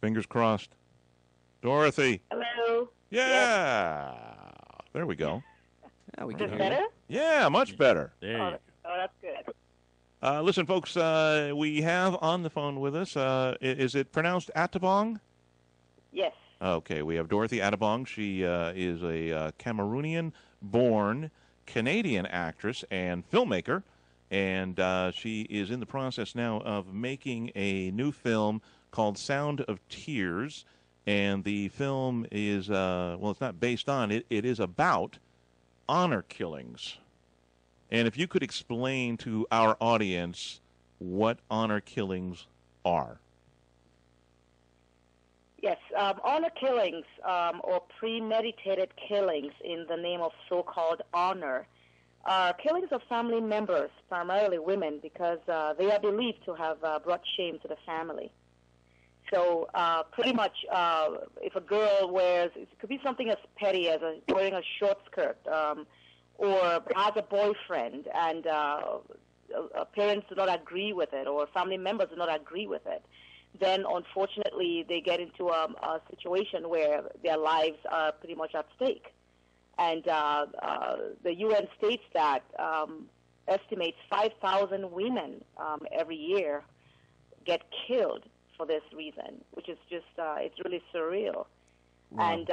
Fingers crossed. Dorothy. Hello. Yeah. There we go. Yeah, we Is can this hear better? you. Yeah, much better. There you Oh, go. that's good. Listen, folks, we have on the phone with us, is it pronounced Atabong? Yes. Okay, we have Dorothy Atabong. She is a Cameroonian-born Canadian actress and filmmaker, and she is in the process now of making a new film called Sound of Tears, and the film is, well, it's not based on, it is about honor killings. And if you could explain to our audience what honor killings are. Yes. Honor killings or premeditated killings in the name of so-called honor are killings of family members, primarily women, because they are believed to have brought shame to the family. So pretty much if a girl wears, it could be something as petty as wearing a short skirt, or has a boyfriend and parents do not agree with it, or family members do not agree with it, then unfortunately they get into a situation where their lives are pretty much at stake. And the UN states that estimates 5,000 women every year get killed for this reason, which is just, it's really surreal. Wow. And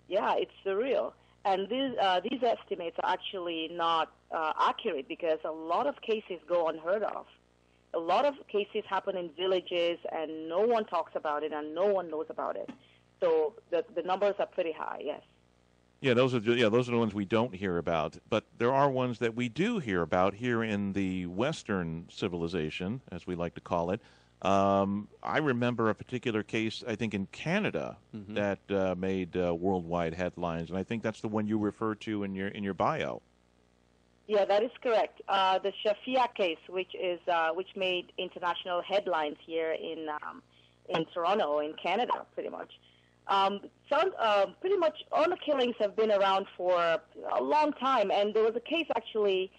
yeah, it's surreal. And these estimates are actually not accurate because a lot of cases go unheard of. A lot of cases happen in villages, and no one talks about it, and no one knows about it. So the numbers are pretty high. Yes. Yeah, those are the ones we don't hear about. But there are ones that we do hear about here in the Western civilization, as we like to call it. I remember a particular case, I think in Canada, that made worldwide headlines, and I think that's the one you refer to in your bio. Yeah, that is correct. The Shafia case, which made international headlines here in Toronto, in Canada, pretty much. Pretty much honor killings have been around for a long time, and there was a case actually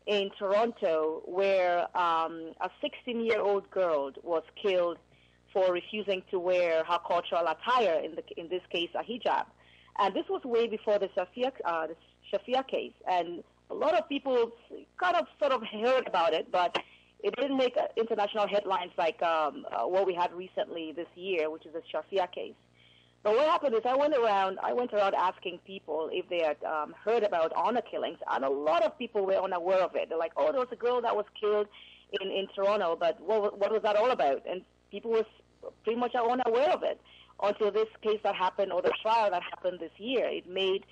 in Toronto where a 16-year-old girl was killed for refusing to wear her cultural attire, in this case a hijab. And this was way before the Shafia case, and a lot of people kind of sort of heard about it, but it didn't make international headlines like what we had recently this year, which is the Shafia case. But what happened is I went around asking people if they had heard about honor killings, and a lot of people were unaware of it. They're like, oh, there was a girl that was killed in Toronto, but what was that all about? And people were pretty much unaware of it until this case that happened, or the trial that happened this year. It made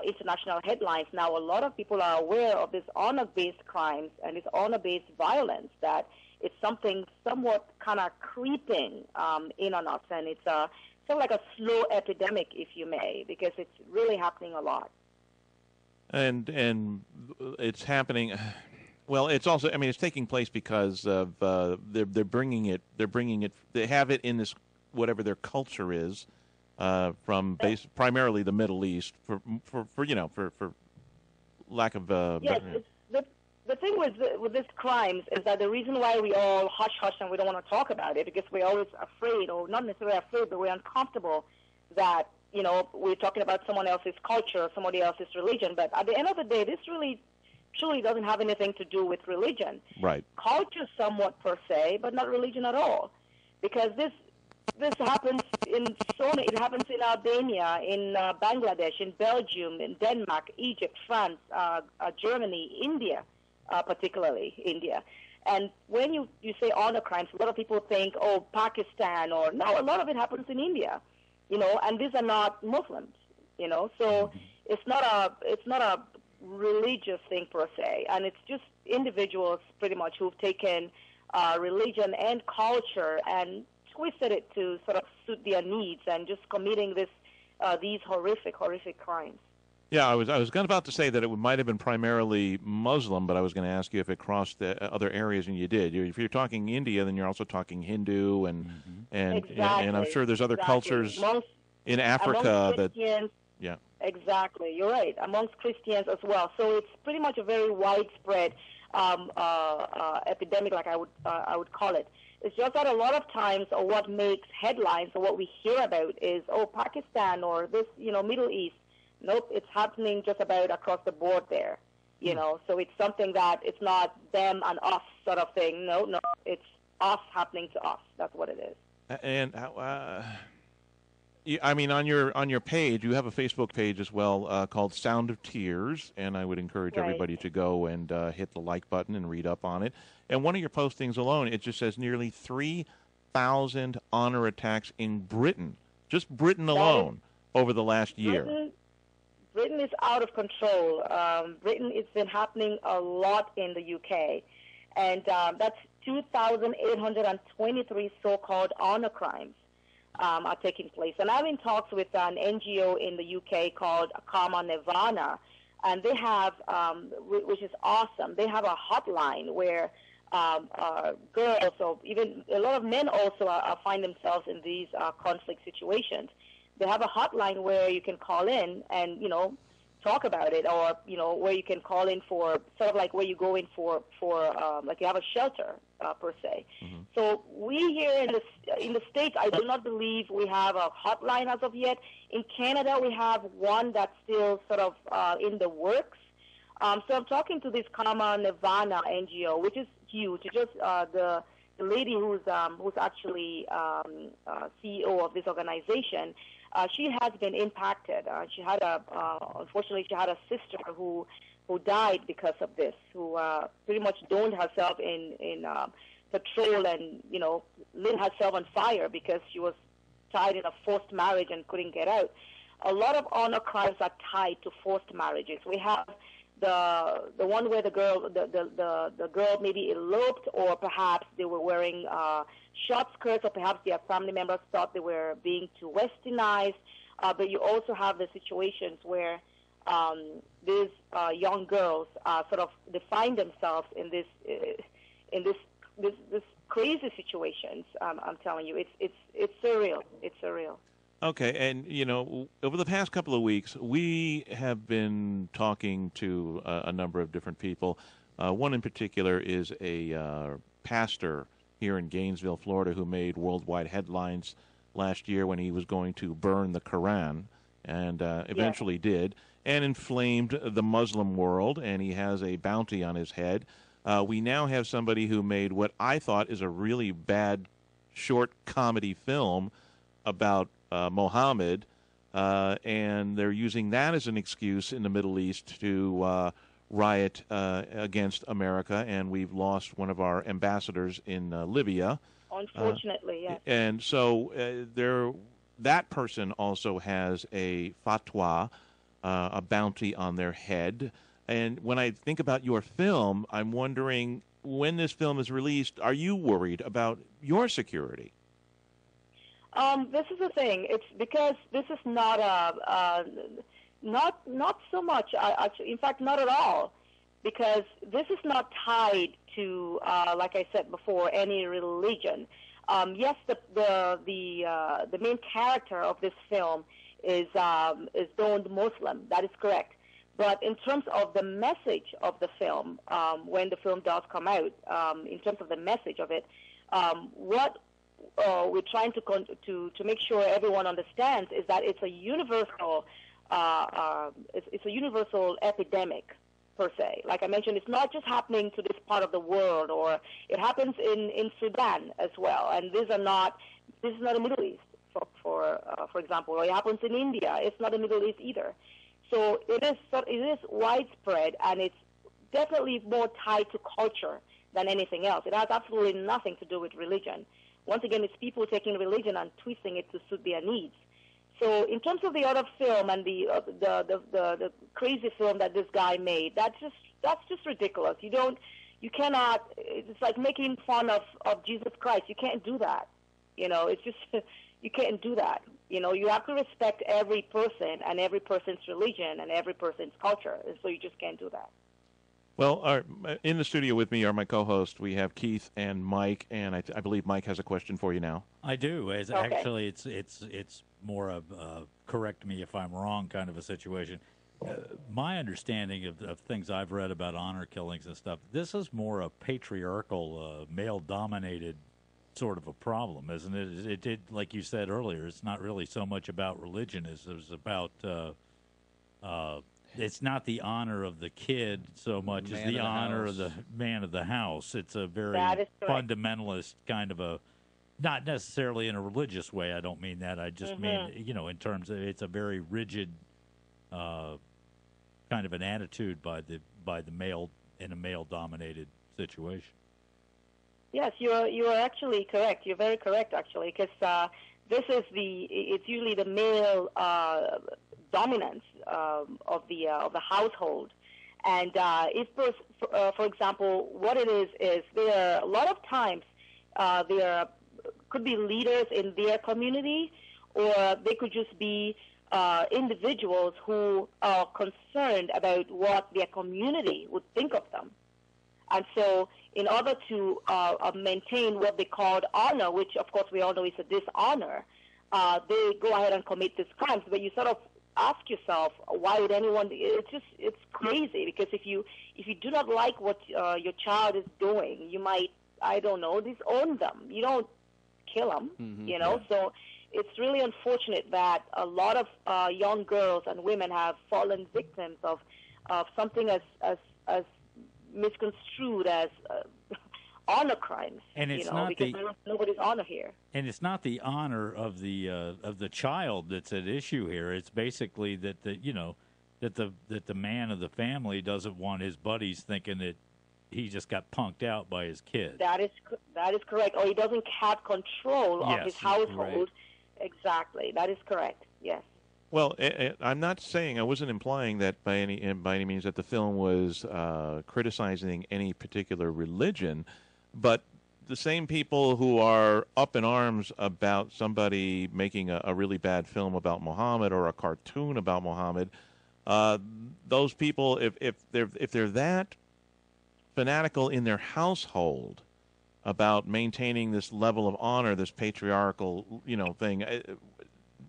international headlines. Now a lot of people are aware of this honor-based crimes and this honor-based violence, that it's something somewhat kind of creeping in on us, and it's sort of like a slow epidemic, if you may, because it's really happening a lot. And it's happening. Well, it's also, I mean, it's taking place because of they're bringing it. They have it in this, whatever their culture is, from primarily the Middle East, for lack of. Yes, the thing with these crimes is that the reason why we all hush and we don't want to talk about it, because we're always afraid, or not necessarily afraid, but we're uncomfortable that, we're talking about someone else's culture or somebody else's religion. But at the end of the day, this really truly doesn't have anything to do with religion. Right. Culture somewhat per se, but not religion at all. Because this happens it happens in Albania, in Bangladesh, in Belgium, in Denmark, Egypt, France, Germany, India. Particularly India. And when you say honor crimes, a lot of people think, oh, Pakistan, or no, a lot of it happens in India, and these are not Muslims, so it's not a religious thing per se, and it's just individuals pretty much who've taken religion and culture and twisted it to sort of suit their needs, and just committing these horrific crimes. Yeah, I was about to say that it might have been primarily Muslim, but I was going to ask you if it crossed the other areas, and you did. If you're talking India, then you're also talking Hindu, and exactly. and I'm sure there's other cultures in Africa that. Yeah. Exactly. You're right. Amongst Christians as well. So it's pretty much a very widespread epidemic, like I would call it. It's just that a lot of times, or what makes headlines, or what we hear about is, oh, Pakistan or this, Middle East. Nope, it's happening just about across the board there. So it's something that it's not them and us sort of thing. No, it's us happening to us. That's what it is. And I mean, on your page, you have a Facebook page as well called Sound of Tears, and I would encourage everybody to go and hit the like button and read up on it. And one of your postings alone, it just says nearly 3,000 honor attacks in Britain, just Britain alone, over the last year. Britain is out of control. Britain, it's been happening a lot in the UK, and that's 2,823 so-called honor crimes are taking place. And I'm in talks with an NGO in the UK called Karma Nirvana, and they have, which is awesome, they have a hotline where girls, or even a lot of men also find themselves in these conflict situations. They have a hotline where you can call in and, talk about it, or, where you can call in for sort of like where you go in for like you have a shelter, per se. Mm-hmm. So we here in the States, I do not believe we have a hotline as of yet. In Canada, we have one that's still sort of in the works. So I'm talking to this Karma Nirvana NGO, which is huge. It's just the lady who's actually CEO of this organization. She has been impacted. She had unfortunately, she had a sister who died because of this, who pretty much donned herself in patrol and, lit herself on fire because she was tied in a forced marriage and couldn't get out. A lot of honor crimes are tied to forced marriages. We have the one where the girl maybe eloped, or perhaps they were wearing short skirts, or perhaps their family members thought they were being too westernized. But you also have the situations where these young girls sort of define themselves in this crazy situations. I'm telling you, it's surreal. It's surreal. Okay, and over the past couple of weeks, we have been talking to a number of different people. One in particular is a pastor here in Gainesville, Florida, who made worldwide headlines last year when he was going to burn the Quran, and eventually did, and inflamed the Muslim world, and he has a bounty on his head. We now have somebody who made what I thought is a really bad short comedy film about Mohammed, and they're using that as an excuse in the Middle East to riot against America, and we've lost one of our ambassadors in Libya. Unfortunately, yes. And so that person also has a fatwa, a bounty on their head. And when I think about your film, I'm wondering, when this film is released, are you worried about your security? This is the thing. It's because this is not not so much. Actually, in fact, not at all. Because this is not tied to, like I said before, any religion. Yes, the main character of this film is zoned Muslim. That is correct. But in terms of the message of the film, when the film does come out, in terms of the message of it, what we're trying to make sure everyone understands is that it's a universal epidemic, per se. Like I mentioned, it's not just happening to this part of the world, or it happens in Sudan as well. And this is not the Middle East, for example, or it happens in India. It's not the Middle East either. So it is widespread, and it's definitely more tied to culture than anything else. It has absolutely nothing to do with religion. Once again, it's people taking religion and twisting it to suit their needs. So in terms of the other film and the crazy film that this guy made, that's just ridiculous. You cannot. It's like making fun of Jesus Christ. You can't do that. It's just you can't do that. You have to respect every person and every person's religion and every person's culture, and so you just can't do that. Well, in the studio with me are my co-hosts. We have Keith and Mike, and I believe Mike has a question for you now. I do. Actually, it's more of correct me if I'm wrong kind of a situation. My understanding of things I've read about honor killings and stuff, this is more a patriarchal, male-dominated sort of a problem, isn't it? It did, like you said earlier, it's not really so much about religion as it was about. It's not the honor of the kid so much as the honor of the man of the house. It's a very fundamentalist kind of a, not necessarily in a religious way. I don't mean that. I just mean, in terms of it's a very rigid kind of an attitude by the male in a male-dominated situation. Yes, you are actually correct. You're very correct, actually, because it's usually the male dominance of the household, and if for example, what it is there are a lot of times there could be leaders in their community, or they could just be individuals who are concerned about what their community would think of them. And so in order to maintain what they called honor, which of course we all know is a dishonor, they go ahead and commit these crimes. But you sort of ask yourself, why would anyone? It's crazy, because if you do not like what your child is doing, you might, I don't know, disown them. You don't kill them, So it's really unfortunate that a lot of young girls and women have fallen victims of something as misconstrued as honor crimes. And it's not because there is nobody's honor here. And it's not the honor of the child that's at issue here. It's basically that the man of the family doesn't want his buddies thinking that he just got punked out by his kid. That is correct. Or he doesn't have control of his household. Right. Exactly. That is correct. Yes. Well, I'm not saying, I wasn't implying that by any means that the film was criticizing any particular religion, but the same people who are up in arms about somebody making a really bad film about Muhammad or a cartoon about Muhammad, those people, if they're that fanatical in their household about maintaining this level of honor, this patriarchal, thing.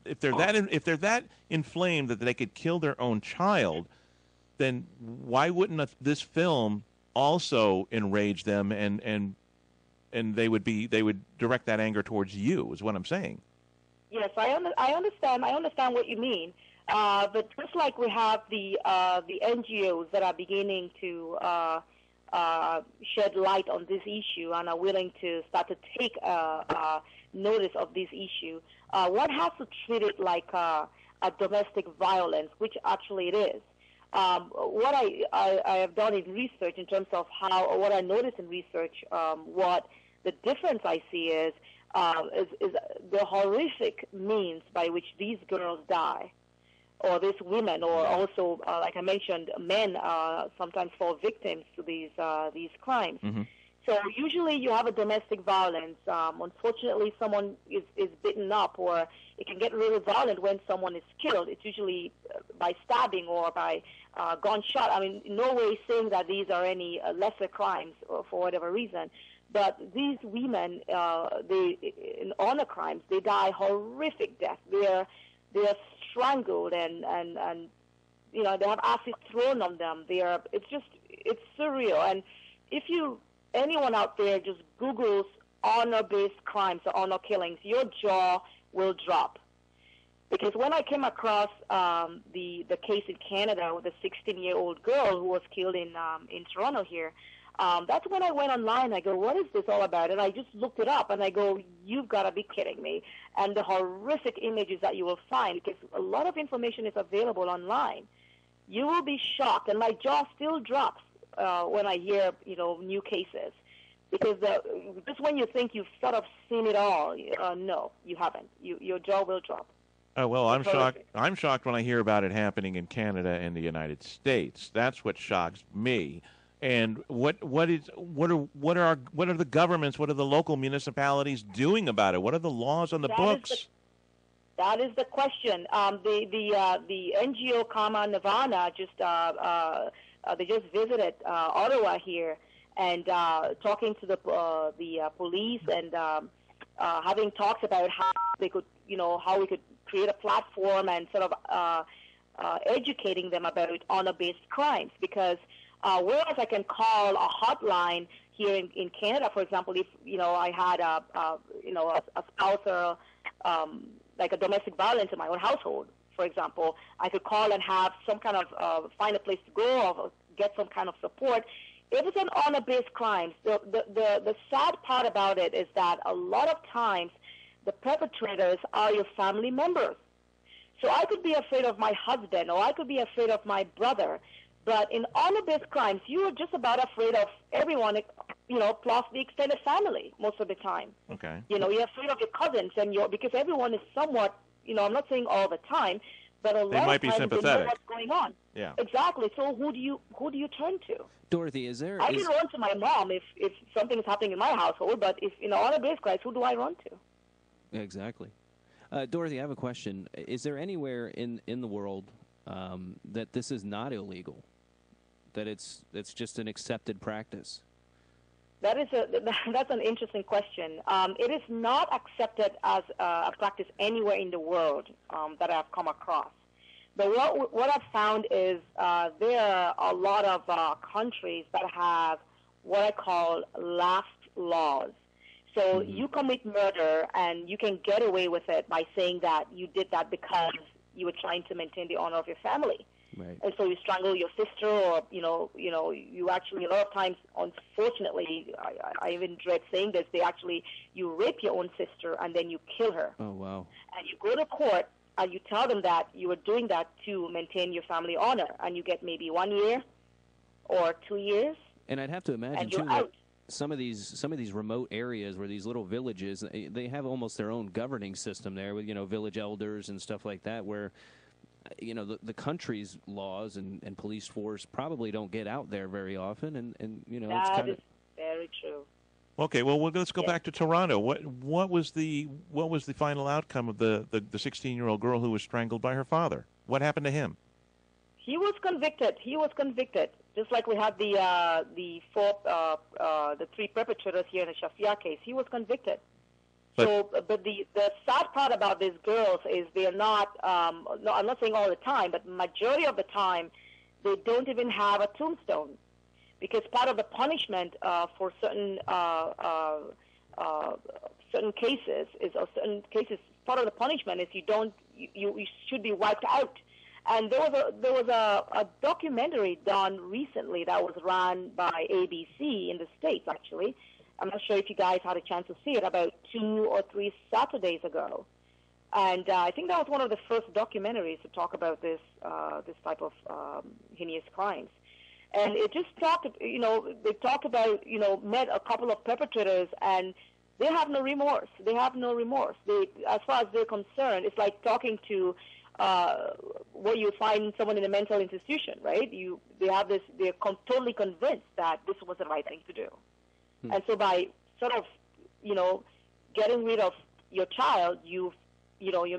If they're that inflamed that they could kill their own child, then why wouldn't this film also enrage them, and they would direct that anger towards you? Is what I'm saying. Yes, I understand. I understand what you mean. But just like we have the NGOs that are beginning to shed light on this issue and are willing to start to take notice of this issue, one has to treat it like a domestic violence, which actually it is. What I have done in research in terms of what I noticed in research, what the difference I see is the horrific means by which these girls die, or these women, or also, like I mentioned, men sometimes fall victims to these crimes. Mm-hmm. So usually you have a domestic violence. Unfortunately, someone is bitten up, or it can get really violent when someone is killed. It's usually by stabbing or by gunshot. I mean, in no way saying that these are any lesser crimes for whatever reason. But these women, in honor crimes, they die horrific death. They are strangled and they have acid thrown on them. It's surreal. And if anyone out there just Googles honor-based crimes or honor killings, your jaw will drop. Because when I came across the case in Canada with a 16-year-old girl who was killed in Toronto here, that's when I went online. I go, what is this all about? And I just looked it up, and I go, you've got to be kidding me. And the horrific images that you will find, because a lot of information is available online, you will be shocked. And my jaw still drops when I hear, new cases. Because just when you think you've sort of seen it all, no, you haven't. Your jaw will drop. Oh, well, I'm shocked. I'm shocked when I hear about it happening in Canada and the United States. That's what shocks me. And what are the governments? What are the local municipalities doing about it? What are the laws on the books? That is the question. The NGO Karma Nirvana they just visited Ottawa here, and talking to the police and having talks about how they could, how we could create a platform and sort of educating them about honor-based crimes. Because whereas I can call a hotline here in Canada, for example, if I had a spouse or like a domestic violence in my own household, for example, I could call and have some kind of find a place to go or get some kind of support. If it's an honor-based crimes, the sad part about it is that a lot of times the perpetrators are your family members. So I could be afraid of my husband, or I could be afraid of my brother. But in honor-based crimes, you are just about afraid of everyone, plus the extended family most of the time. Okay. You're afraid of your cousins, because everyone is somewhat, I'm not saying all the time, but a lot might of times be sympathetic. they know what's going on. Yeah. Exactly. So who do you turn to? Dorothy, I can run to my mom if something is happening in my household, but if honor-based crimes, who do I run to? Exactly. Dorothy, I have a question. Is there anywhere in the world that this is not illegal? That it's just an accepted practice? That's an interesting question. It is not accepted as a practice anywhere in the world that I've come across. But what I've found is there are a lot of countries that have what I call laugh laws. So you commit murder and you can get away with it by saying that you did that because you were trying to maintain the honor of your family. Right. And so you strangle your sister, or you actually, a lot of times, unfortunately, I even dread saying this, you rape your own sister and then you kill her. Oh, wow. And you go to court and you tell them that you were doing that to maintain your family honor, and you get maybe 1 year or 2 years. And I'd have to imagine too that some of these remote areas where these little villages, they have almost their own governing system there with village elders and stuff like that, where the country's laws and police force probably don't get out there very often, and it's kind of very true. Okay, well let's go back to Toronto. What was the final outcome of the 16-year-old girl who was strangled by her father? What happened to him? He was convicted. Just like we had the three perpetrators here in the Shafia case. He was convicted. But the sad part about these girls is they're not, no, I'm not saying all the time, but majority of the time, they don't even have a tombstone. Because part of the punishment for certain cases part of the punishment is you should be wiped out. And there was a documentary done recently that was run by ABC in the States, actually. I'm not sure if you guys had a chance to see it, about 2 or 3 Saturdays ago. And I think that was one of the first documentaries to talk about this type of heinous crimes. And it just they talked about, met a couple of perpetrators, and they have no remorse. They have no remorse. As far as they're concerned, it's like talking to where you find someone in a mental institution, right? They're totally convinced that this was the right thing to do. And so by sort of, getting rid of your child, you're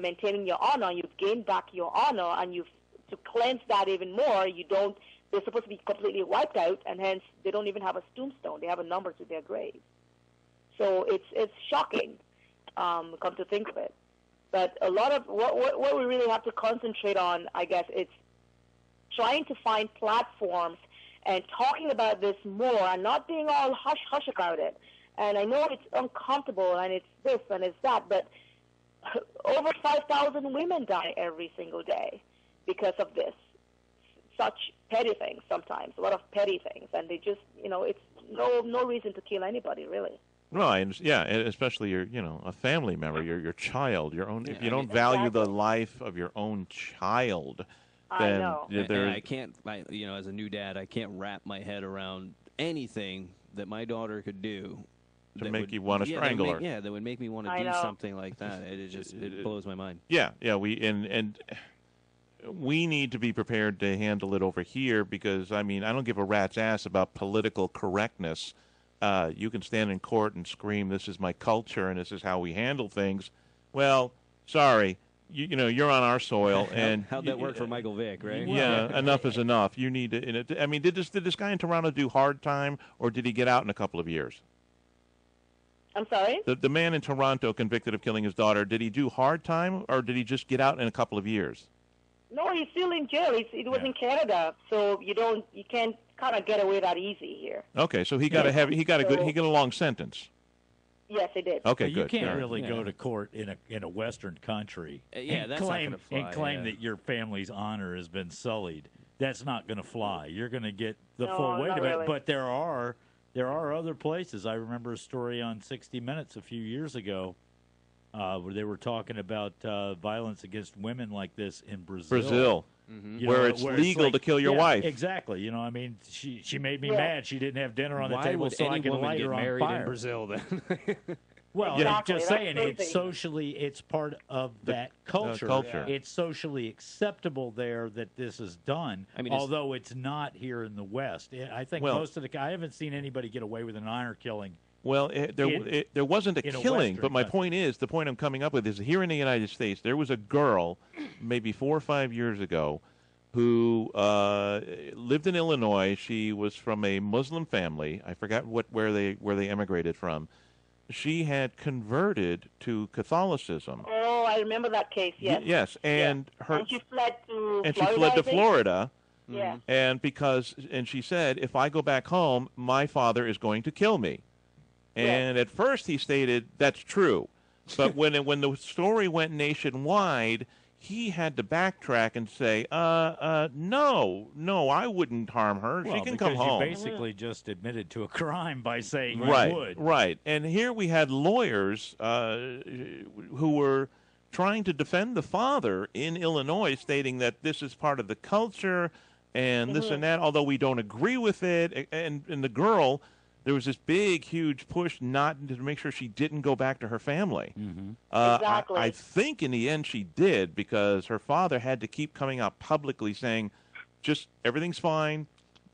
maintaining your honor, you've gained back your honor, and to cleanse that even more, they're supposed to be completely wiped out, and hence they don't even have a tombstone. They have a number to their grave. So it's shocking, come to think of it. But a lot of what we really have to concentrate on, I guess, it's trying to find platforms and talking about this more and not being all hush-hush about it. And I know it's uncomfortable and it's this and it's that, but over 5,000 women die every single day because of this. Such petty things sometimes, a lot of petty things. And they just, it's no reason to kill anybody, really. Well, especially a family member, your child, your own. If you don't value the life of your own child, then I know. I can't, as a new dad, I can't wrap my head around anything that my daughter could do to make you want to strangle her. Yeah, that would make me want to do something like that. It blows my mind. Yeah, we need to be prepared to handle it over here because I don't give a rat's ass about political correctness. You can stand in court and scream, "This is my culture and this is how we handle things." Well, sorry. You're on our soil, and how'd that work for Michael Vick, right? Yeah, enough is enough. You need to. Did this guy in Toronto do hard time, or did he get out in a couple of years? I'm sorry? The man in Toronto convicted of killing his daughter, did he do hard time, or did he just get out in a couple of years? No, he's still in jail. It was in Canada, so you can't kind of get away that easy here. Okay, so he got he got a long sentence. Yes, he did. Okay, but good. You can't really go to court in a Western country and claim that your family's honor has been sullied. That's not going to fly. You're going to get the full weight of it. Really. But there are other places. I remember a story on 60 Minutes a few years ago where they were talking about violence against women like this in Brazil. Mm-hmm. Where it's legal to kill your wife. Exactly. You know, I mean, she made me mad. She didn't have dinner on the table, so I could light her on fire. In Brazil, then? Well, exactly. I'm just saying, it's part of that culture. Culture. It's socially acceptable there that this is done, although it's not here in the West. I think I haven't seen anybody get away with an honor killing. Well, there wasn't a killing, but my point is, the point I'm coming up with is here in the United States, there was a girl maybe 4 or 5 years ago who lived in Illinois. She was from a Muslim family. I forgot where they emigrated from. She had converted to Catholicism. Oh, I remember that case, yes. Yes, and she fled to Florida. She fled to Florida. Yeah. And she said, if I go back home, my father is going to kill me. And at first he stated that's true, but when the story went nationwide, he had to backtrack and say, no, I wouldn't harm her. She can come home. You basically just admitted to a crime by saying you would. Right. And here we had lawyers who were trying to defend the father in Illinois, stating that this is part of the culture and this and that, although we don't agree with it. And the girl, there was this big, huge push not to make sure she didn't go back to her family. Mm-hmm. Exactly. I think in the end she did, because her father had to keep coming out publicly saying, just everything's fine.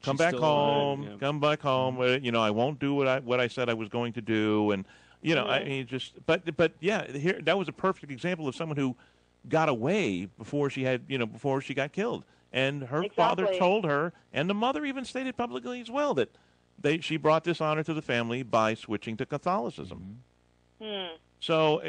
Come back home. Come back home. I won't do what I said I was going to do. And, I mean, but here, that was a perfect example of someone who got away before she got killed. And her father told her, and the mother even stated publicly as well, that she brought dishonor to the family by switching to Catholicism. Mm-hmm. So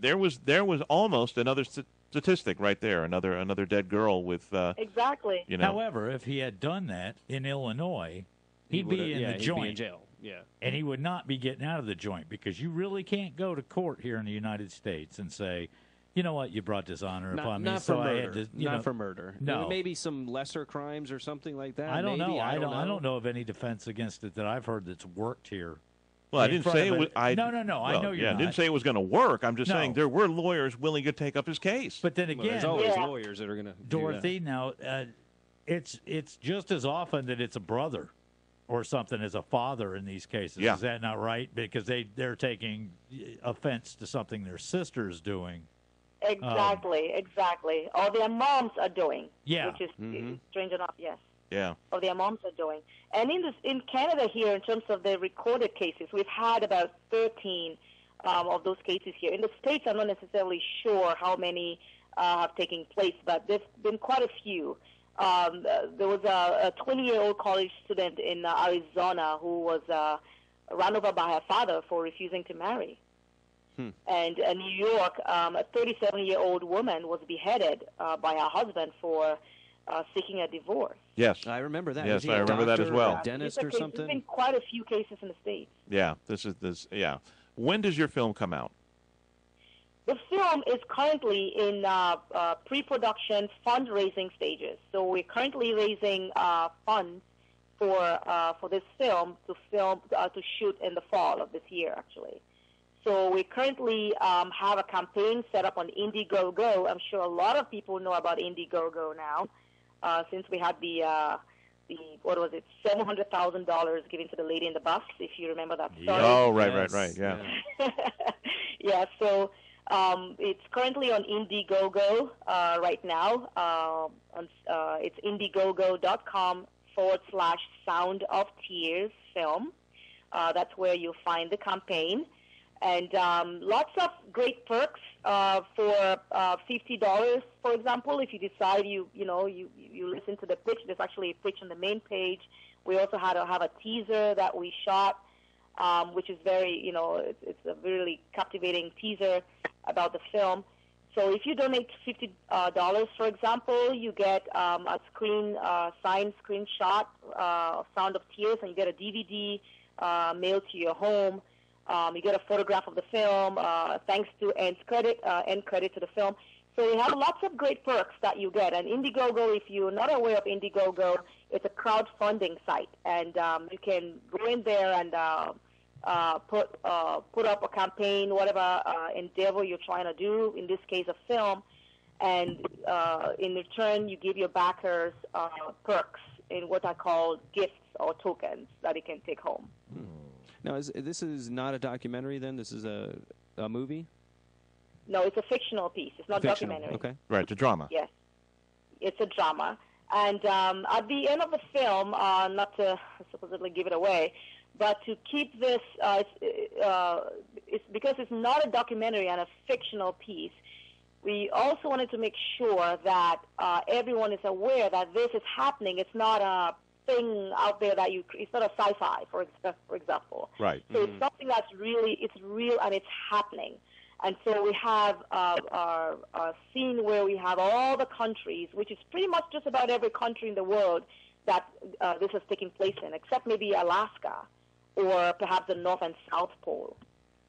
there was almost another statistic right there, another dead girl with exactly. However, if he had done that in Illinois, he'd be in the joint. He'd be in jail. Yeah. And he would not be getting out of the joint, because you really can't go to court here in the United States and say, you know what, you brought dishonor upon me, so I had to. Not for murder. No, maybe some lesser crimes or something like that. I don't know. I don't know of any defense against it that I've heard that's worked here. Well, I didn't say it was. No. I know you're not. I didn't say it was going to work. I'm just saying there were lawyers willing to take up his case. But then again, there's always lawyers that are going to. Dorothy, now it's just as often that it's a brother or something as a father in these cases. Yeah. Is that not right? Because they're taking offense to something their sister's doing. Exactly. Or their moms are doing. Yeah. Which is strange enough, yes. Yeah. Or their moms are doing. And in Canada here, in terms of the recorded cases, we've had about 13 of those cases here. In the States, I'm not necessarily sure how many have taken place, but there's been quite a few. There was a 20-year-old college student in Arizona who was run over by her father for refusing to marry. And in New York, a 37-year-old woman was beheaded by her husband for seeking a divorce. Yes. I remember that. Yes, I remember that as well. A dentist or something? There's been quite a few cases in the States. Yeah. Yeah. When does your film come out? The film is currently in pre-production fundraising stages. So we're currently raising funds for this film to shoot in the fall of this year, actually. So we currently have a campaign set up on Indiegogo. I'm sure a lot of people know about Indiegogo now, since we had the what was it, $700,000 given to the lady in the bus, if you remember that story. Oh, right, yeah. Yeah. So it's currently on Indiegogo right now. It's indiegogo.com/Sound of Tears film. That's where you'll find the campaign. And lots of great perks for $50, for example. If you decide you listen to the pitch, there's actually a pitch on the main page. We also have a teaser that we shot. which is very, it's a really captivating teaser about the film. So if you donate $50, for example, you get a signed screenshot of Sound of Tears, and you get a DVD mailed to your home. You get a photograph of the film, thanks to end credit to the film. So we have lots of great perks that you get. And Indiegogo, if you're not aware of Indiegogo, it's a crowdfunding site, and you can go in there and put up a campaign, whatever endeavor you're trying to do, in this case a film, and in return you give your backers perks in what I call gifts or tokens that you can take home. Now, this is not a documentary then? This is a movie? No, it's a fictional piece. It's not documentary. Okay. Right, it's a drama. Yes, it's a drama. And at the end of the film, not to supposedly give it away, but to keep this, it's because it's not a documentary and a fictional piece, we also wanted to make sure that everyone is aware that this is happening. It's not a thing out there that it's not a sci-fi, for example. Right. So it's something that's it's real and it's happening. And so we have a scene where we have all the countries, which is pretty much just about every country in the world that this is taking place in, except maybe Alaska or perhaps the North and South Pole.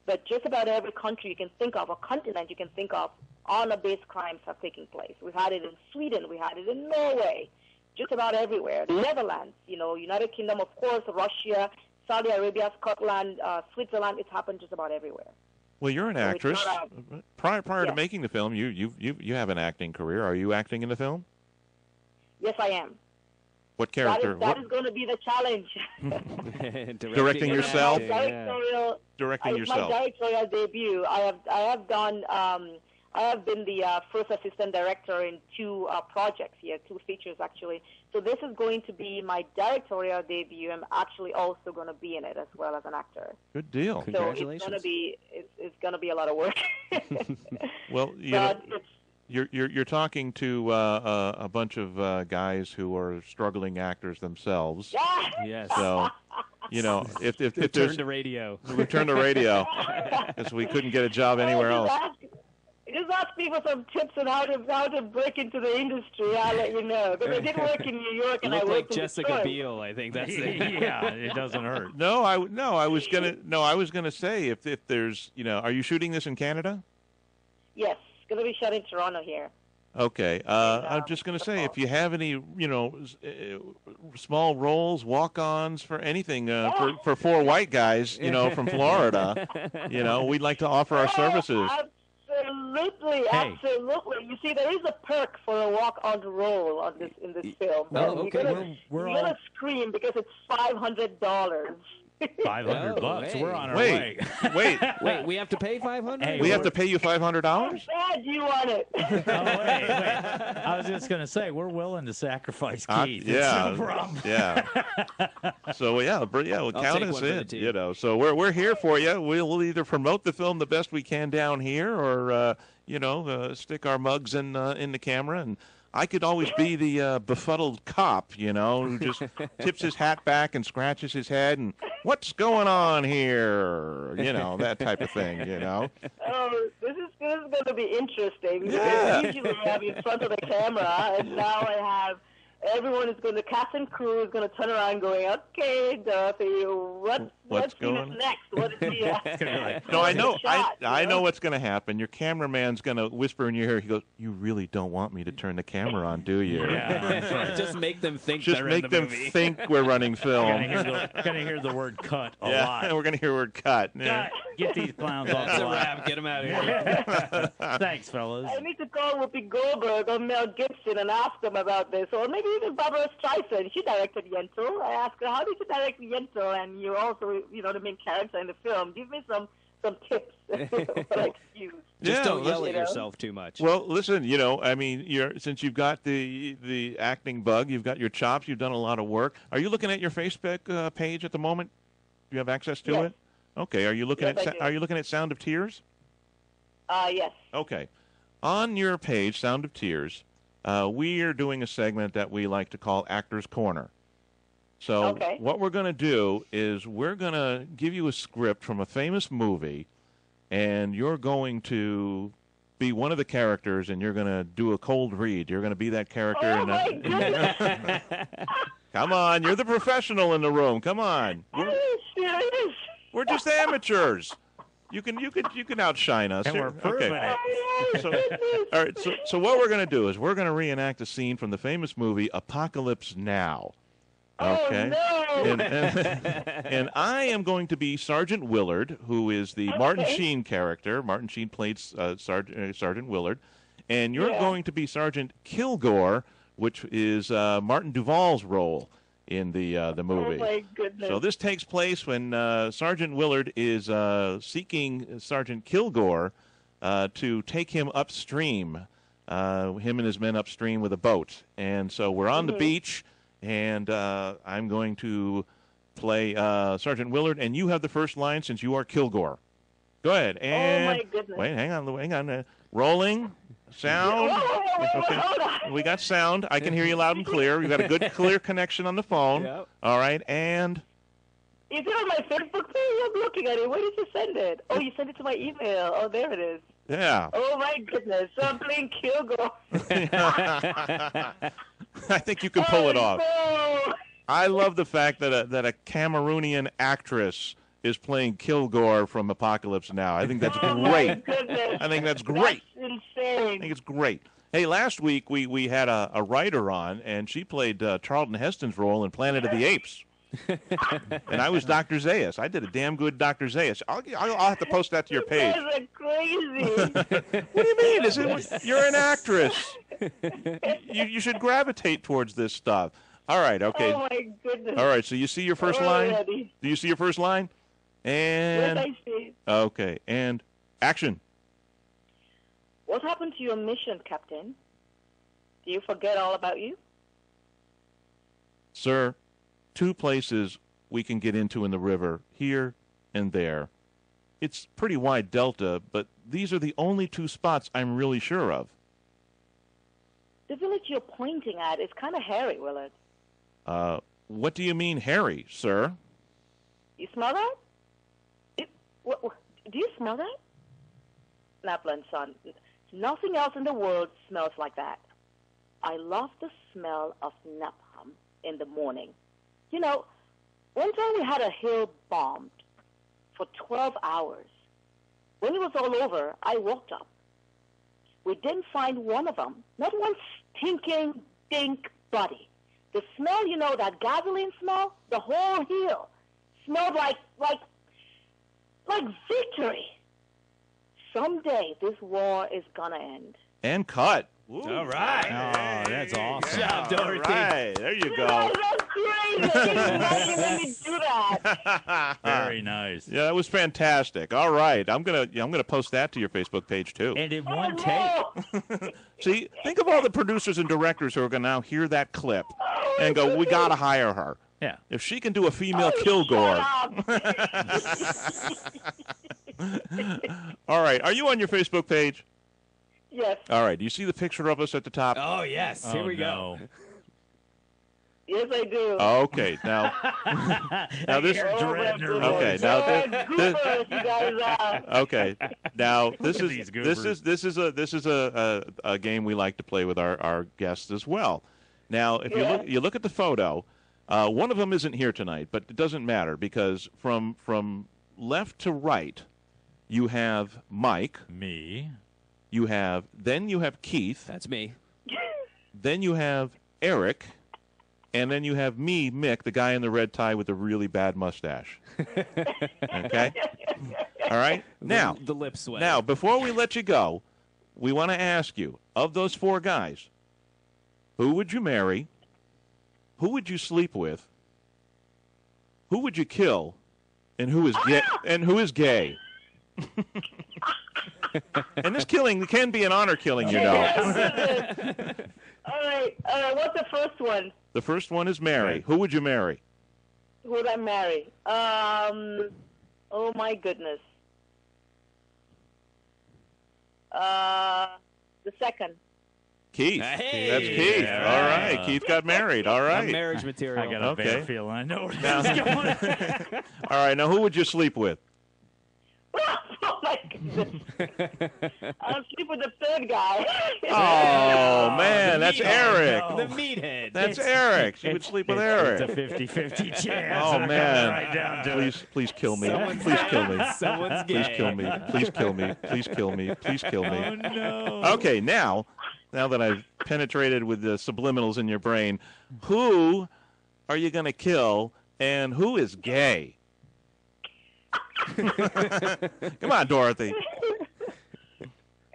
But just about every country you can think of, or continent you can think of, honor-based crimes have taken place. We've had it in Sweden. We had it in Norway. Just about everywhere. The Netherlands, United Kingdom, of course, Russia, Saudi Arabia, Scotland, Switzerland. It's happened just about everywhere. Well, you're an actress. Prior yes. to making the film, you have an acting career. Are you acting in the film? Yes, I am. What character? That is going to be the challenge. Directing yourself? Directing yourself. My directorial debut. I have been the first assistant director in two projects here, two features actually. So this is going to be my directorial debut. I'm actually also going to be in it as well as an actor. Good deal. Congratulations. So it's going to be a lot of work. Well, you're talking to a bunch of guys who are struggling actors themselves. Yes. So, if return to radio. Return to radio, because we couldn't get a job anywhere else. Just ask me for some tips on how to break into the industry. I'll let you know. Because I did work in New York, and I worked like in Jessica Detroit. Biel. I think that's it. Yeah, it doesn't hurt. I was gonna say if there's are you shooting this in Canada? Yes, it's gonna be shot in Toronto here. Okay. I'm just gonna say if you have any small roles, walk-ons for anything for four white guys from Florida, we'd like to offer our services. Absolutely, absolutely. You see, there is a perk for a walk-on role in this film. okay. You're gonna scream because it's $500. $500. We're on our way. Wait. We have to pay $500. Hey, we have to pay you $500. How bad do you want it? Wait. I was just going to say we're willing to sacrifice Keith. Yeah, it's no problem. Yeah. So count us in. So we're here for you. We'll either promote the film the best we can down here, or stick our mugs in the camera. And I could always be the befuddled cop, who just tips his hat back and scratches his head and what's going on here, that type of thing, Oh, this is going to be interesting. Yeah. Usually I have in front of the camera, and now I have everyone is going to, cast and crew is going to turn around going, okay, Dorothy, what's going next? What is the No, I know what's going to happen. Your cameraman's going to whisper in your ear. He goes, "You really don't want me to turn the camera on, do you?" Yeah, Just make them think. Just make them think we're running film. We're going to hear the word "cut" a lot. We're going to hear the word "cut." Cut. Get these clowns off That's the a lot. wrap. Get them out of here. Thanks, fellas. I need to call Whoopi Goldberg or Mel Gibson and ask them about this, or maybe even Barbara Streisand. She directed Yentl. I asked her, how did you direct Yentl, and you're also, the main character in the film? Give me some tips what I could use. Just don't yell at yourself too much. Well, listen, since you've got the acting bug, you've got your chops, you've done a lot of work. Are you looking at your Facebook page at the moment? Do you have access to it? Okay. Are you looking at Sound of Tears? Yes. Okay. On your page, Sound of Tears, we are doing a segment that we like to call Actors Corner. So Okay. what we're going to do is we're going to give you a script from a famous movie, and you're going to be one of the characters, and you're going to do a cold read. You're going to be that character. Oh, my goodness. Come on, you're the professional in the room. Come on. Are you serious? We're just amateurs. You can outshine us. And we're proving it. So, all right. So what we're going to do is we're going to reenact a scene from the famous movie Apocalypse Now. Okay. Oh, no. And I am going to be Sergeant Willard, who is the Martin Sheen character. Martin Sheen played Sergeant Willard. And you're going to be Sergeant Kilgore, which is Martin Duvall's role in the movie. Oh, my goodness. So this takes place when Sergeant Willard is seeking Sergeant Kilgore to take him upstream, him and his men upstream with a boat. And so we're on the beach. And I'm going to play Sergeant Willard, and you have the first line since you are Kilgore. Go ahead. And oh, my goodness. Wait, hang on. Rolling. Sound. Okay. Hold on. We got sound. I can hear you loud and clear. We've got a good, clear connection on the phone. Yep. All right, and... Is it on my Facebook page? I'm looking at it. Where did you send it? Oh, you sent it to my email. Oh, there it is. Yeah. Oh, my goodness. So I'm playing Kilgore. I think you can pull it off. No. I love the fact that a Cameroonian actress is playing Kilgore from Apocalypse Now. I think that's Oh, my great. goodness. I think that's great. That's I insane. think it's great. Hey, last week we had a writer on, and she played Charlton Heston's role in Planet of the Apes. And I was Dr. Zaius. I did a damn good Dr. Zaius. I'll have to post that to your page. You guys are crazy. What do you mean? You're an actress. You should gravitate towards this stuff. All right, okay. Oh, my goodness. All right, so you see your first line? Already. Do you see your first line? And Yes, I see. okay, and action. What happened to your mission, Captain? Do you forget all about you? Sir, 2 places we can get into in the river, here and there. It's pretty wide delta, but these are the only 2 spots I'm really sure of. The village you're pointing at is kind of hairy, Willard. What do you mean, Harry, sir? You smell that? Do you smell that? Naplan, son. Nothing else in the world smells like that. I love the smell of napalm in the morning. You know, one time we had a hill bombed for 12 hours. When it was all over, I walked up. We didn't find one of them, not one stinking dink body. The smell, you know, that gasoline smell, the whole hill smelled like victory. Someday this war is gonna end. And cut. Ooh. All right. Oh, that's awesome. Good job, Dorothy. All right, there you You go. guys are crazy. Why you let me do that? Very nice. Yeah, that was fantastic. All right, I'm gonna post that to your Facebook page too. And in Oh, one take. no. See, think of all the producers and directors who are gonna now hear that clip and go, "We gotta hire her. Yeah. If she can do a female Oh, Kilgore." shut up. All right, are you on your Facebook page? Yes. All right. Do you see the picture of us at the top? Oh, yes. Here we go. No. Yes, I do. Okay. Now, now this. You're dreading her Okay. voice. Now Goobers, you guys are. Okay. Now this Look at is these this is a game we like to play with our guests as well. Now, if you look at the photo, one of them isn't here tonight, but it doesn't matter because from left to right, you have Mike. Me. You have Keith. That's me. Then you have Eric. And then you have me, Mick, the guy in the red tie with the really bad mustache. Okay? All right? Now, The lip sweat. now, before we let you go, we want to ask you, of those 4 guys, who would you marry? Who would you sleep with? Who would you kill? And who is gay? And who is gay? And this killing can be an honor killing, you know. All right. What's the first one? The first one is marry. Who would you marry? Who would I marry? Oh my goodness. The second. Keith. Hey. That's Keith. All right. Keith got married. All right. Marriage material. I got a bad feeling. I know where Now, this is going. all right. Now, who would you sleep with? Oh my goodness! I'll sleep with the third guy. Oh man, that's Eric. The meathead. That's Eric. She would sleep with Eric. It's a 50-50 chance. Oh man! Right down to Please kill me. Please kill me. Someone's Please gay. kill me. Please kill me. Please kill me. Please kill me. Oh no. Okay, now that I've penetrated with the subliminals in your brain, who are you going to kill and who is gay? Come on, Dorothy.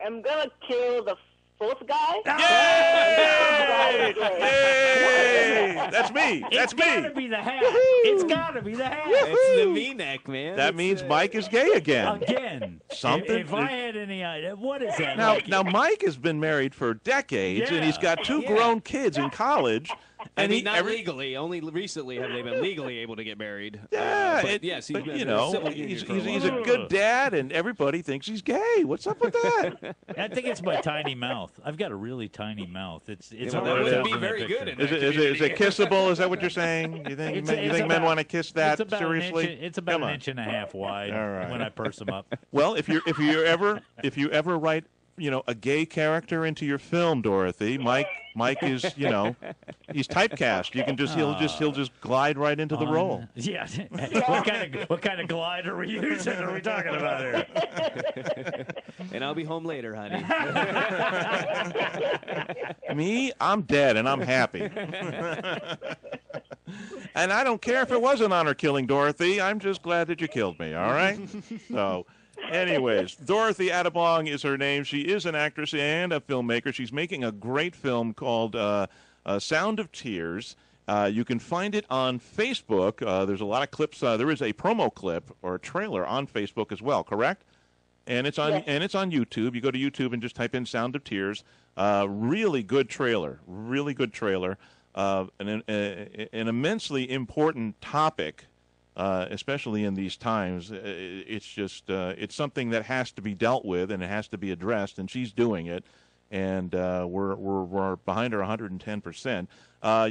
I'm gonna kill the fourth guy. Yay! Yay! That's me. That's It's gotta me. be the hat. It's gotta be the hat. It's the V-neck, man. That means Mike is gay again. Again. Something- If I had any idea, what is that? Now Mike has been married for decades, and he's got two grown kids in college. I mean, not legally. Only recently have they been legally able to get married. Yeah, but yes, he's been you in a know, civil union he's for a a while. good dad, and everybody thinks he's gay. What's up with that? I think it's my tiny mouth. I've got a really tiny mouth. It's Well, a that would tells be in that very good picture. Is it kissable? Is that what you're saying? You think men about- want to kiss that it's about seriously? It's about Come an on. inch and a half wide All right. when I purse them up. Well, if you ever write a gay character into your film, Dorothy, Mike is he's typecast. You can he'll just glide right into the role. Yeah. what kind of glide are we using? Are we talking about here? And I'll be home later, honey. Me, I'm dead and I'm happy. And I don't care if it was an honor killing, Dorothy. I'm just glad that you killed me, all right? So, anyways, Dorothy Atabong is her name. She is an actress and a filmmaker. She's making a great film called Sound of Tears. You can find it on Facebook. There's a lot of clips. There is a promo clip or a trailer on Facebook as well, correct? And it's on YouTube. You go to YouTube and just type in Sound of Tears. Really good trailer. Really good trailer. An immensely important topic, especially in these times. It's just it's something that has to be dealt with and it has to be addressed, and she's doing it. And we're behind her 110%.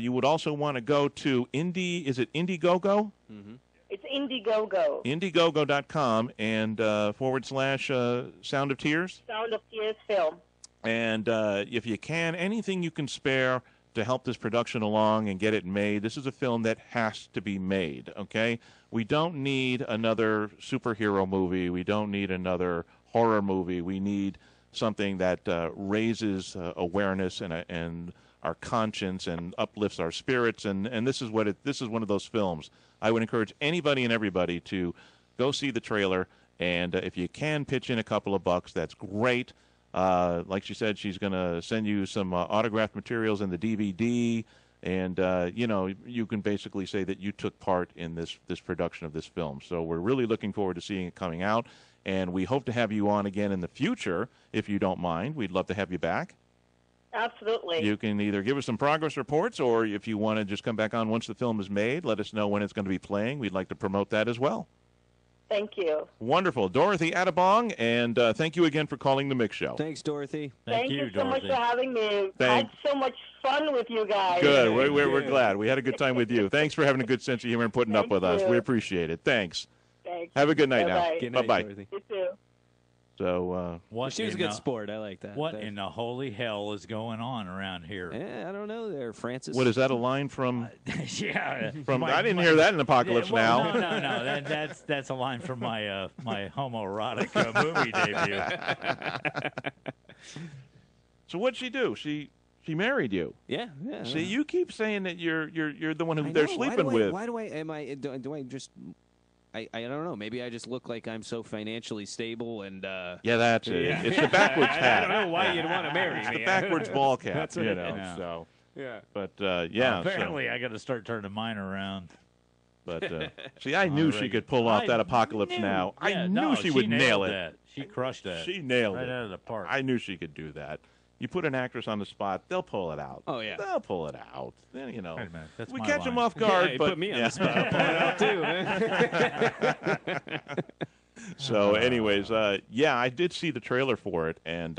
You would also want to go to Is it Indiegogo? Mm-hmm. It's Indiegogo. Indiegogo.com and / Sound of Tears. Sound of Tears film. And if you can, anything you can spare to help this production along and get it made. This is a film that has to be made, okay? We don't need another superhero movie. We don't need another horror movie. We need something that raises awareness and our conscience and uplifts our spirits, and this is this is one of those films. I would encourage anybody and everybody to go see the trailer, and if you can pitch in a couple of bucks, that's great. Like she said, she's going to send you some autographed materials in the DVD, and you can basically say that you took part in this production of this film. So we're really looking forward to seeing it coming out, and we hope to have you on again in the future, if you don't mind. We'd love to have you back. Absolutely. You can either give us some progress reports, or if you want to just come back on once the film is made, let us know when it's going to be playing. We'd like to promote that as well. Thank you. Wonderful. Dorothy Atabong, and thank you again for calling The Mix Show. Thanks, Dorothy. Thank you so much Dorothy. for having me. I had so much fun with you guys. Good. We're glad. We had a good time with you. Thanks for having a good sense of humor and putting up with us. We appreciate it. Thanks. Thanks. Have a good night now. Bye-bye. Good night, Bye-bye. Dorothy. You too. So, She was a good sport. I like that. What in the holy hell is going on around here? I don't know there, Francis. what is that, a line from? Yeah. I didn't hear that in Apocalypse well, Now. No. That's a line from my my homoerotic movie debut. So what'd she do? She married you. Yeah. See, you keep saying that you're the one who I they're know. sleeping with. Why do I do I just I don't know. Maybe I just look like I'm so financially stable and. Yeah, that's it. Yeah. It's the backwards hat. I don't know why you'd want to marry It's me. the backwards ball cap. That's what it is. Yeah. So. Yeah. But yeah. Apparently, I got to start turning mine around. But see, I knew she could pull off that Apocalypse Now. I knew she would nail it. That. She crushed that. She nailed right it. out of the park. I knew she could do that. You put an actress on the spot, they'll pull it out. Oh, yeah. They'll pull it out. Then Wait a minute, that's we my catch line. them off guard. You but put me on the spot. I'll pull it out too. Man. So, anyways, yeah, I did see the trailer for it, and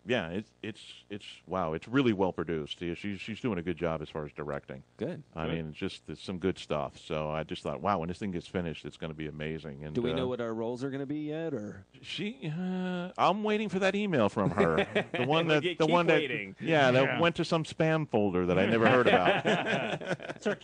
yeah, it's wow, it's really well produced. Yeah, she's doing a good job as far as directing. Good. I mean, it's some good stuff. So I just thought, wow, when this thing gets finished, it's going to be amazing. And do we know what our roles are going to be yet, or I'm waiting for that email from her. The one that waiting. That went to some spam folder that I never heard about.